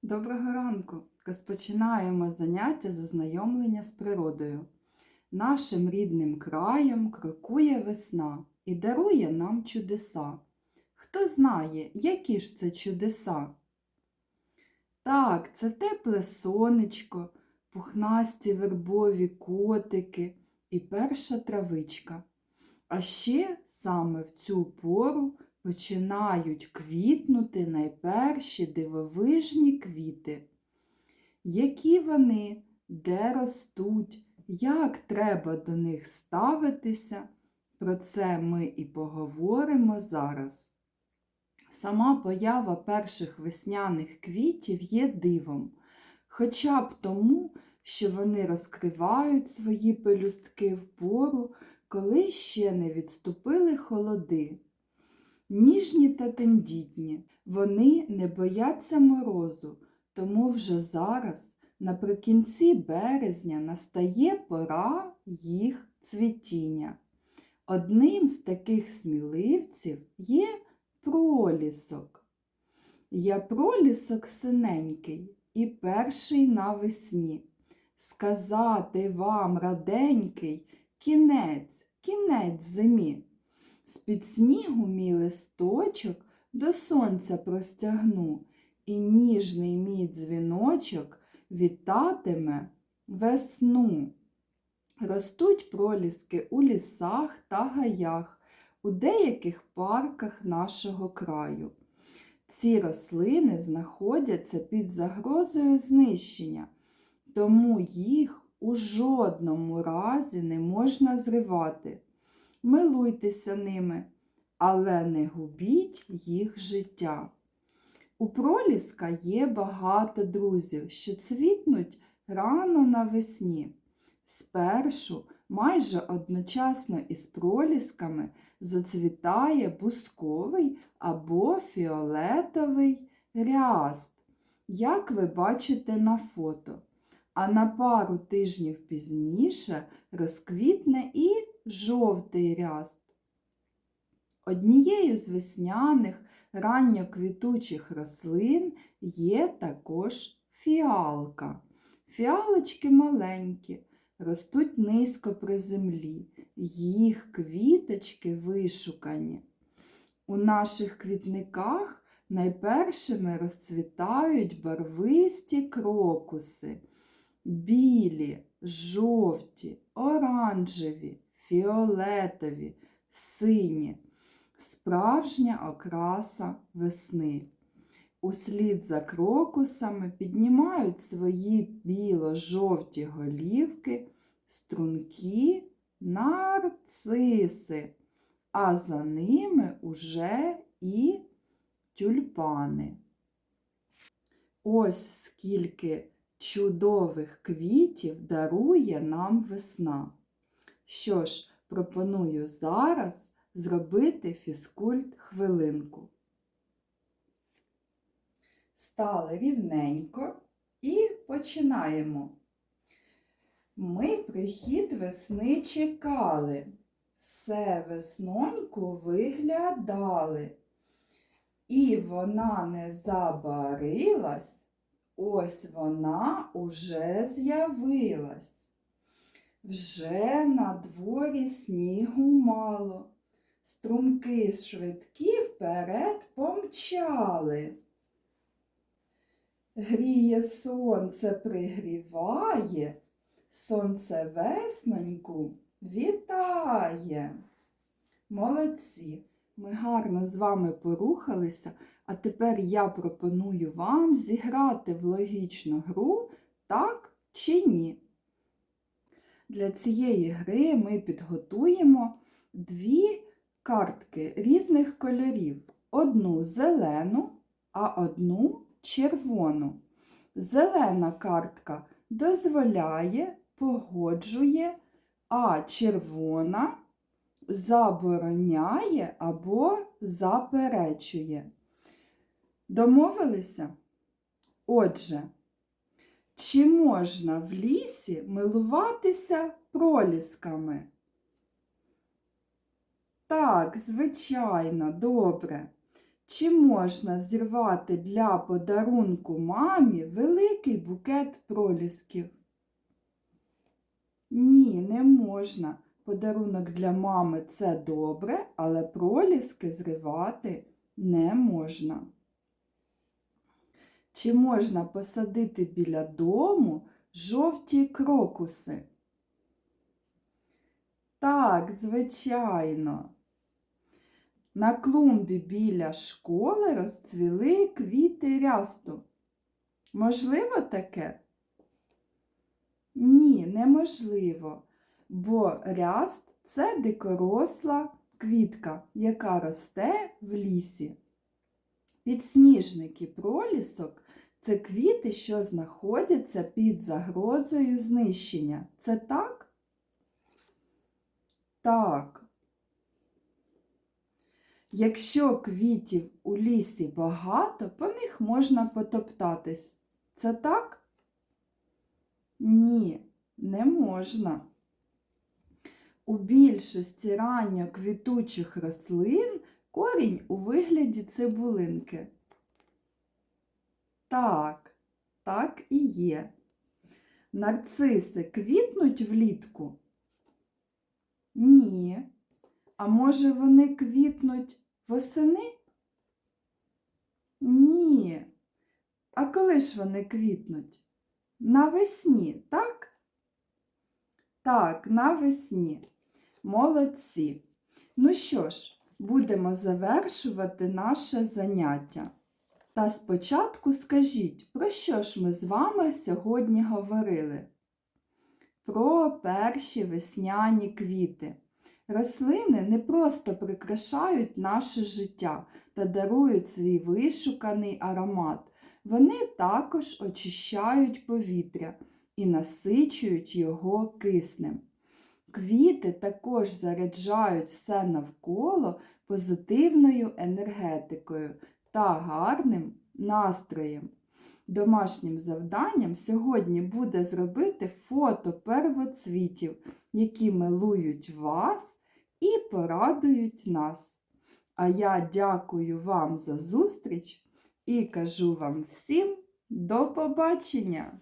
Доброго ранку! Розпочинаємо заняття з ознайомлення з природою. Нашим рідним краєм крокує весна і дарує нам чудеса. Хто знає, які ж це чудеса? Так, це тепле сонечко, пухнасті вербові котики і перша травичка. А ще саме в цю пору починають квітнути найперші дивовижні квіти. Які вони, де ростуть, як треба до них ставитися, про це ми і поговоримо зараз. Сама поява перших весняних квітів є дивом, хоча б тому, що вони розкривають свої пелюстки в пору, коли ще не відступили холоди. Ніжні та тендітні, вони не бояться морозу, тому вже зараз, наприкінці березня, настає пора їх цвітіння. Одним з таких сміливців є пролісок. Я пролісок синенький і перший навесні. Сказати вам, раденький, кінець зимі. З-під снігу мій листочок до сонця простягну, і ніжний мій дзвіночок вітатиме весну. Ростуть проліски у лісах та гаях, у деяких парках нашого краю. Ці рослини знаходяться під загрозою знищення, тому їх у жодному разі не можна зривати. Милуйтеся ними, але не губіть їх життя. У проліска є багато друзів, що цвітнуть рано навесні. Спершу, майже одночасно із пролісками, зацвітає бусковий або фіолетовий ряст, як ви бачите на фото. А на пару тижнів пізніше розквітне і жовтий ряст. Однією з весняних ранньоквітучих рослин є також фіалка. Фіалочки маленькі, ростуть низько при землі, їх квіточки вишукані. У наших квітниках найпершими розцвітають барвисті крокуси. Білі, жовті, оранжеві, фіолетові, сині. Справжня окраса весни. Услід за крокусами піднімають свої біло-жовті голівки стрункі нарциси, а за ними уже і тюльпани. Ось скільки чудових квітів дарує нам весна. Що ж, пропоную зараз зробити фізкульт-хвилинку. Стали рівненько і починаємо. Ми прихід весни чекали, все весноньку виглядали. І вона не забарилась, ось вона уже з'явилась. Вже на дворі снігу мало, струмки швидкі вперед помчали. Гріє сонце, пригріває, сонце весноньку вітає. Молодці! Ми гарно з вами порухалися, а тепер я пропоную вам зіграти в логічну гру «Так чи ні?». Для цієї гри ми підготуємо дві картки різних кольорів. Одну зелену, а одну червону. Зелена картка дозволяє, погоджує, а червона забороняє або заперечує. Домовилися? Отже, чи можна в лісі милуватися пролісками? Так, звичайно, добре. Чи можна зірвати для подарунку мамі великий букет пролісків? Ні, не можна. Подарунок для мами – це добре, але проліски зривати не можна. Чи можна посадити біля дому жовті крокуси? Так, звичайно. На клумбі біля школи розцвіли квіти рясту. Можливо таке? Ні, неможливо, бо ряст – це дикоросла квітка, яка росте в лісі. Підсніжники пролісок – це квіти, що знаходяться під загрозою знищення. Це так? Так. Якщо квітів у лісі багато, по них можна потоптатись. Це так? Ні, не можна. У більшості ранньоквітучих рослин корінь у вигляді цибулинки. Так, так і є. Нарциси квітнуть влітку? Ні. А може вони квітнуть восени? Ні. А коли ж вони квітнуть? Навесні, так? Так, навесні. Молодці. Ну що ж, будемо завершувати наше заняття. Та спочатку скажіть, про що ж ми з вами сьогодні говорили? Про перші весняні квіти. Рослини не просто прикрашають наше життя та дарують свій вишуканий аромат. Вони також очищають повітря і насичують його киснем. Квіти також заряджають все навколо позитивною енергетикою та гарним настроєм. Домашнім завданням сьогодні буде зробити фото первоцвітів, які милують вас і порадують нас. А я дякую вам за зустріч і кажу вам всім до побачення!